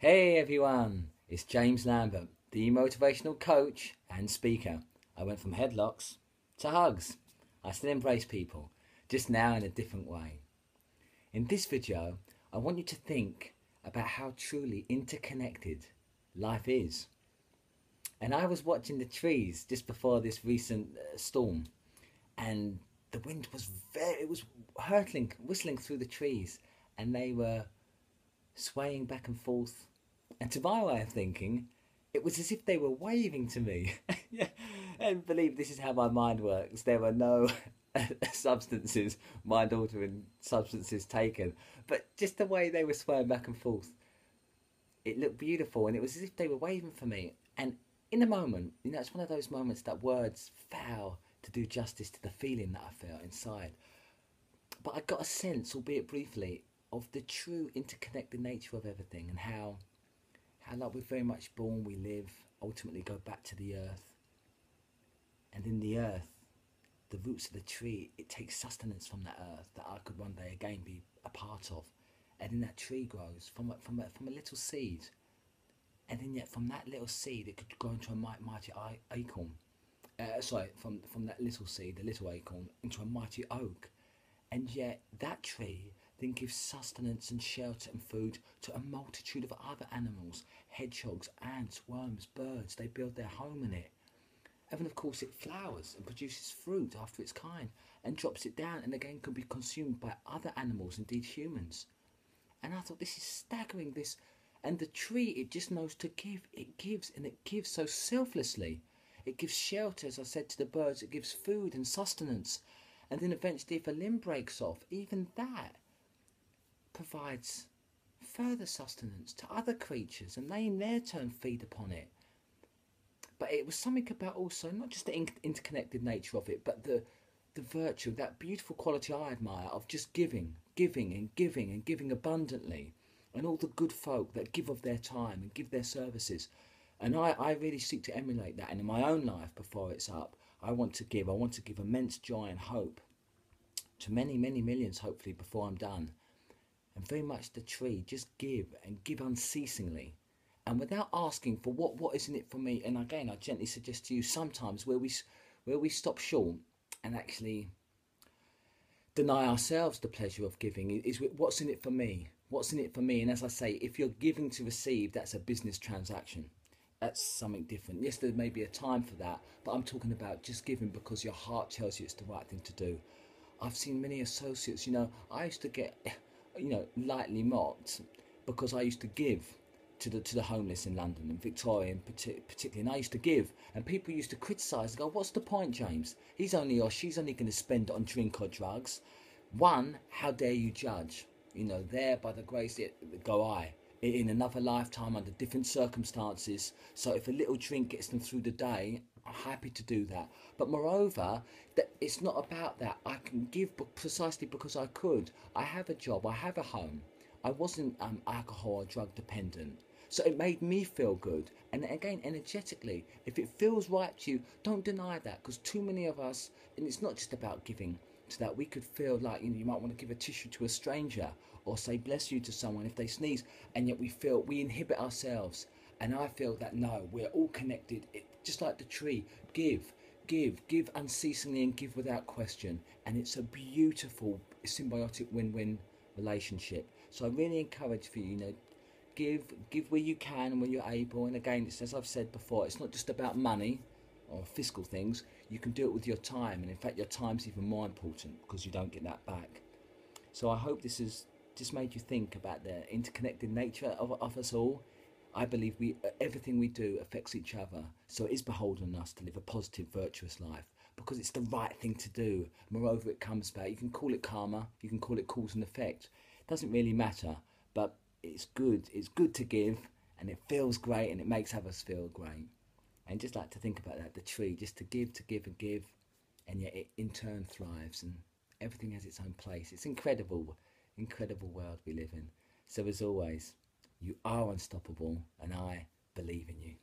Hey everyone, it's James Lambert, the motivational coach and speaker. I went from headlocks to hugs. I still embrace people, just now in a different way. In this video, I want you to think about how truly interconnected life is. And I was watching the trees just before this recent storm, and the wind was it was hurtling, whistling through the trees, and they were swaying back and forth. And to my way of thinking, it was as if they were waving to me. Yeah, and believe this is how my mind works. There were no substances, mind altering substances taken, but just the way they were swaying back and forth, it looked beautiful, and it was as if they were waving for me. And in a moment, it's one of those moments that words fail to do justice to the feeling that I felt inside. But I got a sense, albeit briefly, of the true interconnected nature of everything, and how like we're very much born, we live, ultimately go back to the earth. And in the earth, the roots of the tree, it takes sustenance from that earth that I could one day again be a part of. And then that tree grows from a little seed. And then yet from that little seed, it could grow into a mighty acorn. From that little seed, the little acorn, into a mighty oak. And yet that tree then gives sustenance and shelter and food to a multitude of other animals, hedgehogs, ants, worms, birds. They build their home in it. And then of course it flowers and produces fruit after its kind, and drops it down and again can be consumed by other animals, indeed humans. And I thought, this is staggering, this. And the tree, it just knows to give. It gives, and it gives so selflessly. It gives shelter, as I said, to the birds. It gives food and sustenance. And then eventually, if a limb breaks off, even that provides further sustenance to other creatures, and they in their turn feed upon it. But it was something about also not just the interconnected nature of it, but the virtue, that beautiful quality I admire of just giving and giving abundantly, and all the good folk that give of their time and give their services. And I really seek to emulate that, and in my own life before it's up, I want to give immense joy and hope to many millions, hopefully, before I'm done. And very much the tree, just give and give unceasingly, and without asking for what is in it for me. And again, I gently suggest to you, sometimes where we stop short and actually deny ourselves the pleasure of giving is what's in it for me. What's in it for me? And as I say, if you're giving to receive, that's a business transaction. That's something different. Yes, there may be a time for that, but I'm talking about just giving because your heart tells you it's the right thing to do. I've seen many associates, I used to get, lightly mocked because I used to give to the homeless in London and Victoria particularly, and I used to give, and people used to criticise and go, what's the point, James? He's only, or she's only going to spend it on drink or drugs. One, how dare you judge? There by the grace go I, in another lifetime under different circumstances. So if a little drink gets them through the day, I'm happy to do that. But moreover, that it's not about that. I can give precisely because I could. I have a job, I have a home. I wasn't alcohol or drug dependent. So it made me feel good. And again, energetically, if it feels right to you, don't deny that, because too many of us, and it's not just about giving to that, we could feel like you might want to give a tissue to a stranger or say bless you to someone if they sneeze, and yet we inhibit ourselves. And I feel that no, we're all connected. Just like the tree, give unceasingly and give without question. And it's a beautiful symbiotic win-win relationship. So I really encourage for you, give where you can and when you're able. And again, it's, as I've said before, it's not just about money or fiscal things. You can do it with your time, and in fact your time's even more important because you don't get that back. So I hope this has just made you think about the interconnected nature of us all. I believe everything we do affects each other, so it is beholden on us to live a positive, virtuous life, because it's the right thing to do. Moreover, it comes back. You can call it karma, you can call it cause and effect. It doesn't really matter, but it's good. It's good to give, and it feels great, and it makes others feel great. And just like to think about that, the tree, just to give and give, and yet it in turn thrives, and everything has its own place. It's incredible world we live in. So as always, you are unstoppable, and I believe in you.